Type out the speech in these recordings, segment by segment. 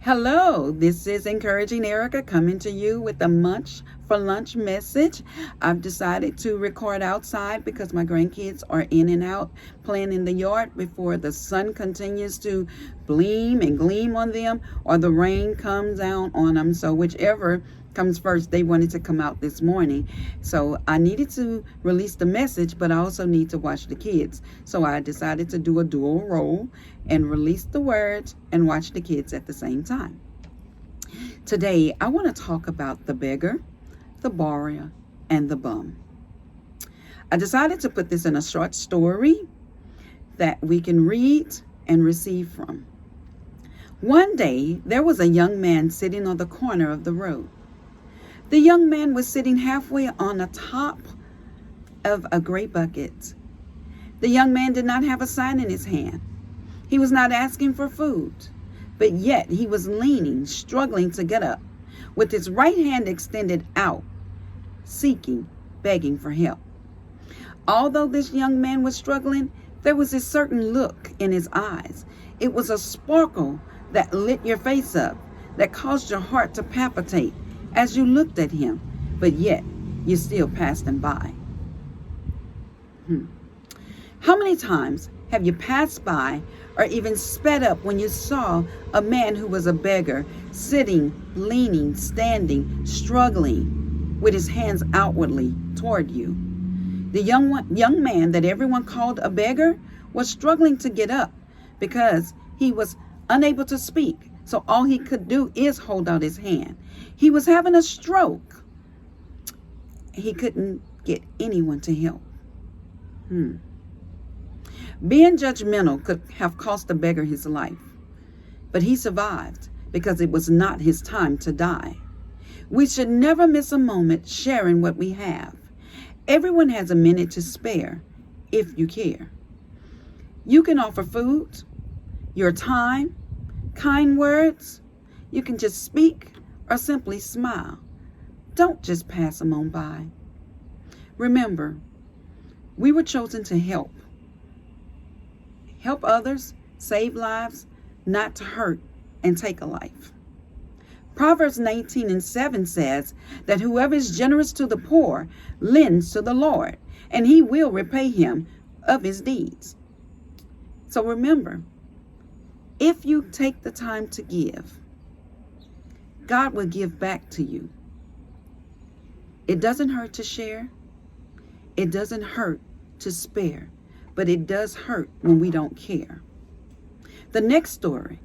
Hello, this is Encouraging Erica coming to you with a Munch for Lunch message. I've decided to record outside because my grandkids are in and out playing in the yard before the sun continues to gleam on them or the rain comes down on them. So whichever comes first, they wanted to come out this morning. So I needed to release the message, but I also need to watch the kids. So I decided to do a dual role and release the words and watch the kids at the same time. Today, I want to talk about the beggar, the borrower, and the bum. I decided to put this in a short story that we can read and receive from. One day, there was a young man sitting on the corner of the road. The young man was sitting halfway on the top of a gray bucket. The young man did not have a sign in his hand. He was not asking for food, but yet he was leaning, struggling to get up, with his right hand extended out, seeking, begging for help. Although this young man was struggling, there was a certain look in his eyes. It was a sparkle that lit your face up, that caused your heart to palpitate as you looked at him, but yet you still passed him by. How many times have you passed by or even sped up when you saw a man who was a beggar, sitting, leaning, standing, struggling, with his hands outwardly toward you? The young man that everyone called a beggar was struggling to get up because he was unable to speak. So all he could do is hold out his hand. He was having a stroke. He couldn't get anyone to help. Being judgmental could have cost the beggar his life, but he survived because it was not his time to die. We should never miss a moment sharing what we have. Everyone has a minute to spare if you care. You can offer food, your time, kind words. You can just speak or simply smile. Don't just pass them on by. Remember, we were chosen to help. Help others, save lives, not to hurt and take a life. Proverbs 19:7 says that whoever is generous to the poor lends to the Lord, and he will repay him of his deeds. So remember, if you take the time to give, God will give back to you. It doesn't hurt to share. It doesn't hurt to spare, but it does hurt when we don't care. The next story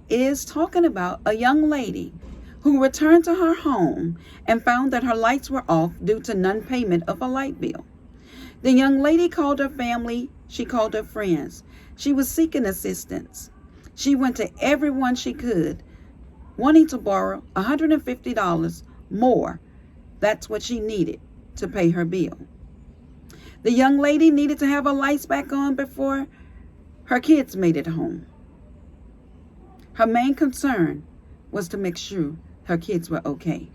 is talking about a young lady who returned to her home and found that her lights were off due to non-payment of a light bill. The young lady called her family. She called her friends. She was seeking assistance. She went to everyone she could, wanting to borrow $150 more. That's what she needed to pay her bill. The young lady needed to have her lights back on before her kids made it home. Her main concern was to make sure her kids were okay.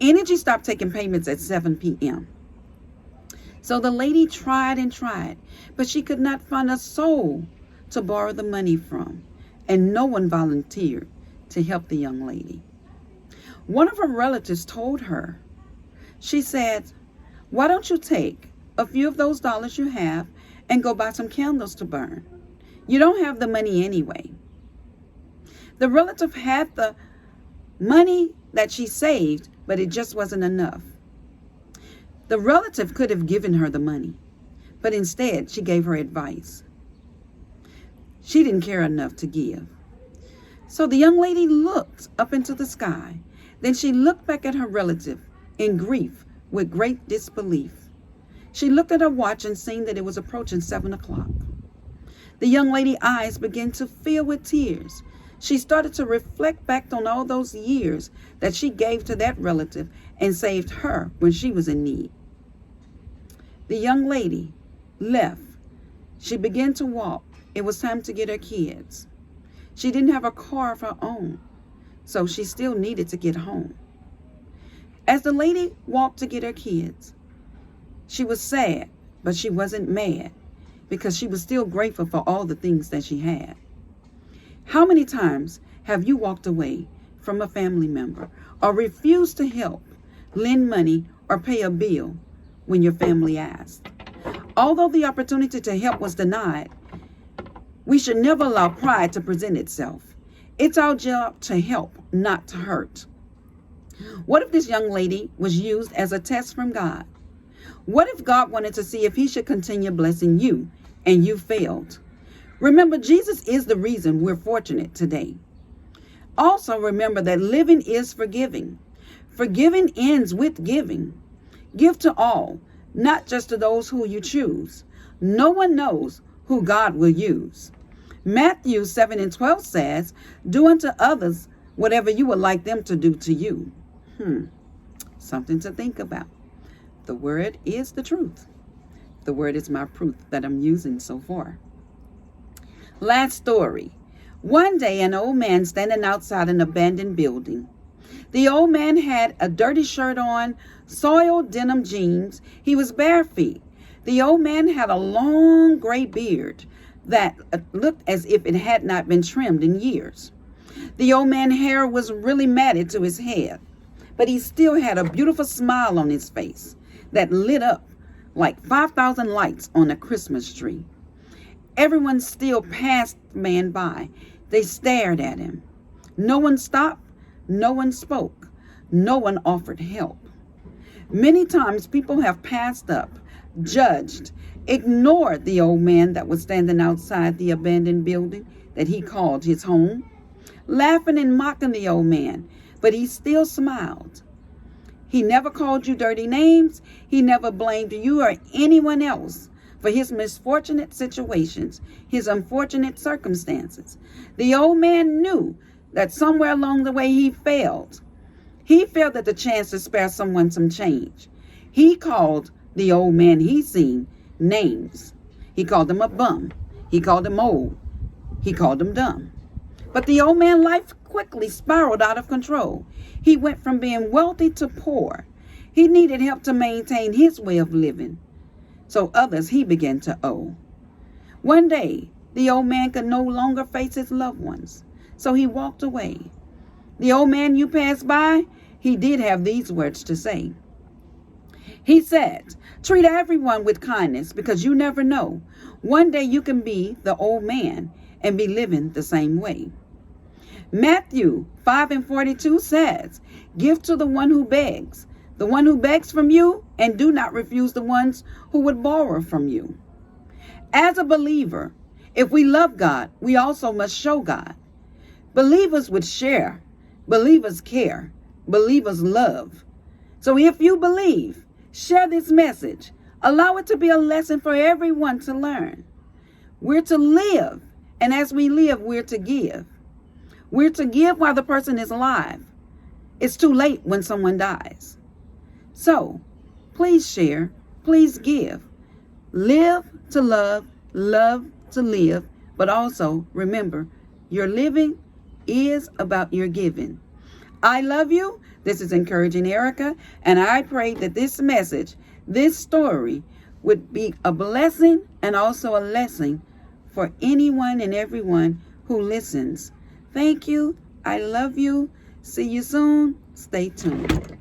Energy stopped taking payments at 7 p.m. So the lady tried and tried, but she could not find a soul to borrow the money from, and no one volunteered to help the young lady. One of her relatives told her, she said, "Why don't you take a few of those dollars you have and go buy some candles to burn? You don't have the money anyway." The relative had the money that she saved, but it just wasn't enough. The relative could have given her the money, but instead she gave her advice. She didn't care enough to give. So the young lady looked up into the sky. Then she looked back at her relative in grief with great disbelief. She looked at her watch and seen that it was approaching 7 o'clock. The young lady's eyes began to fill with tears. She started to reflect back on all those years that she gave to that relative and saved her when she was in need. The young lady left. She began to walk. It was time to get her kids. She didn't have a car of her own, so she still needed to get home. As the lady walked to get her kids, she was sad, but she wasn't mad because she was still grateful for all the things that she had. How many times have you walked away from a family member or refused to help, lend money, or pay a bill when your family asked? Although the opportunity to help was denied, we should never allow pride to present itself. It's our job to help, not to hurt. What if this young lady was used as a test from God? What if God wanted to see if he should continue blessing you and you failed? Remember, Jesus is the reason we're fortunate today. Also remember that living is forgiving. Forgiving ends with giving. Give to all, not just to those who you choose. No one knows who God will use. Matthew 7:12 says, do unto others whatever you would like them to do to you. Something to think about. The word is the truth. The word is my proof that I'm using so far. Last story. One day, an old man standing outside an abandoned building. The old man had a dirty shirt on, soiled denim jeans. He was bare feet. The old man had a long gray beard that looked as if it had not been trimmed in years. The old man's hair was really matted to his head, but he still had a beautiful smile on his face that lit up like 5,000 lights on a Christmas tree. Everyone still passed the man by. They stared at him. No one stopped. No one spoke. No one offered help. Many times people have passed up, judged, ignored the old man that was standing outside the abandoned building that he called his home, laughing and mocking the old man, but he still smiled. He never called you dirty names. He never blamed you or anyone else for his misfortunate situations, his unfortunate circumstances. The old man knew that somewhere along the way he failed. He failed at the chance to spare someone some change. He called the old man he seen names. He called him a bum. He called him old. He called him dumb. But the old man's life quickly spiraled out of control. He went from being wealthy to poor. He needed help to maintain his way of living, so others he began to owe. One day, the old man could no longer face his loved ones, so he walked away. The old man you passed by, he did have these words to say. He said, treat everyone with kindness because you never know. One day you can be the old man and be living the same way. Matthew 5:42 says, give to the one who begs from you, and do not refuse the ones who would borrow from you. As a believer, if we love God, we also must show God. Believers would share. Believers care. Believers love. So if you believe, share this message. Allow it to be a lesson for everyone to learn. We're to live, and as we live, we're to give. We're to give while the person is alive. It's too late when someone dies. So, please share, please give. Live to love, love to live, but also remember, your living is about your giving. I love you. This is Encouraging Erica, and I pray that this message, this story, would be a blessing and also a lesson for anyone and everyone who listens. Thank you. I love you. See you soon. Stay tuned.